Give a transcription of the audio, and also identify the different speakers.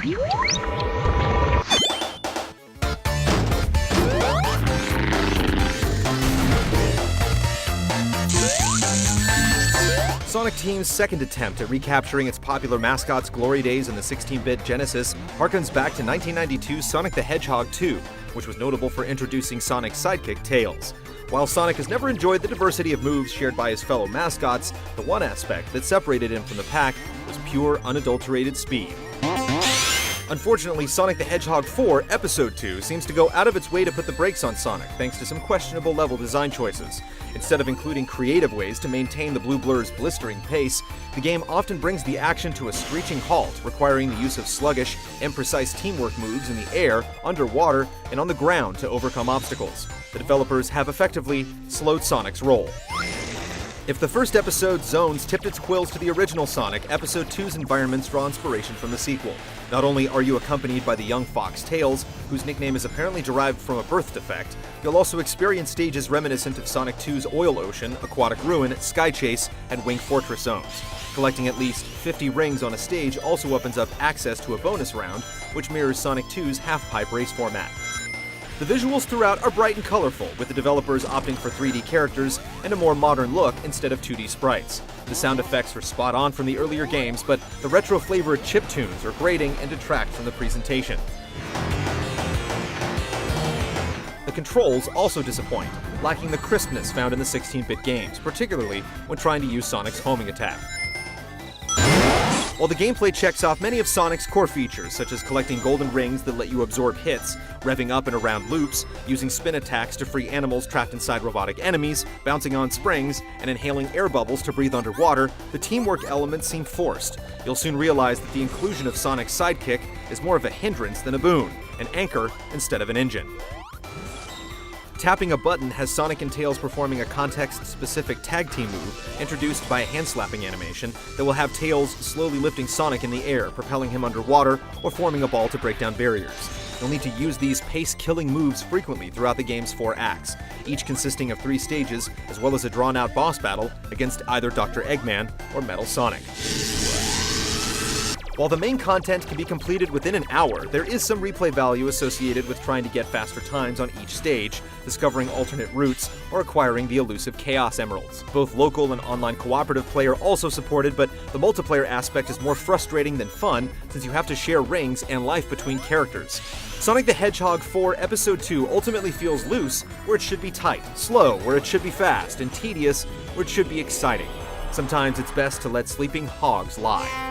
Speaker 1: Sonic Team's second attempt at recapturing its popular mascot's glory days in the 16-bit Genesis harkens back to 1992's Sonic the Hedgehog 2, which was notable for introducing Sonic's sidekick, Tails. While Sonic has never enjoyed the diversity of moves shared by his fellow mascots, the one aspect that separated him from the pack was pure, unadulterated speed. Unfortunately, Sonic the Hedgehog 4 Episode 2 seems to go out of its way to put the brakes on Sonic, thanks to some questionable level design choices. Instead of including creative ways to maintain the Blue Blur's blistering pace, the game often brings the action to a screeching halt, requiring the use of sluggish, imprecise teamwork moves in the air, underwater, and on the ground to overcome obstacles. The developers have effectively slowed Sonic's roll. If the first episode's zones tipped its quills to the original Sonic, Episode 2's environments draw inspiration from the sequel. Not only are you accompanied by the young fox Tails, whose nickname is apparently derived from a birth defect, you'll also experience stages reminiscent of Sonic 2's Oil Ocean, Aquatic Ruin, Sky Chase, and Wing Fortress zones. Collecting at least 50 rings on a stage also opens up access to a bonus round, which mirrors Sonic 2's half-pipe race format. The visuals throughout are bright and colorful, with the developers opting for 3D characters and a more modern look instead of 2D sprites. The sound effects were spot on from the earlier games, but the retro-flavored chiptunes are grating and detract from the presentation. The controls also disappoint, lacking the crispness found in the 16-bit games, particularly when trying to use Sonic's homing attack. While the gameplay checks off many of Sonic's core features, such as collecting golden rings that let you absorb hits, revving up and around loops, using spin attacks to free animals trapped inside robotic enemies, bouncing on springs, and inhaling air bubbles to breathe underwater, the teamwork elements seem forced. You'll soon realize that the inclusion of Sonic's sidekick is more of a hindrance than a boon, an anchor instead of an engine. Tapping a button has Sonic and Tails performing a context-specific tag team move introduced by a hand-slapping animation that will have Tails slowly lifting Sonic in the air, propelling him underwater, or forming a ball to break down barriers. You'll need to use these pace-killing moves frequently throughout the game's 4 acts, each consisting of 3 stages, as well as a drawn-out boss battle against either Dr. Eggman or Metal Sonic. While the main content can be completed within an hour, there is some replay value associated with trying to get faster times on each stage, discovering alternate routes, or acquiring the elusive Chaos Emeralds. Both local and online cooperative play are also supported, but the multiplayer aspect is more frustrating than fun since you have to share rings and life between characters. Sonic the Hedgehog 4 Episode 2 ultimately feels loose where it should be tight, slow where it should be fast, and tedious where it should be exciting. Sometimes it's best to let sleeping hogs lie.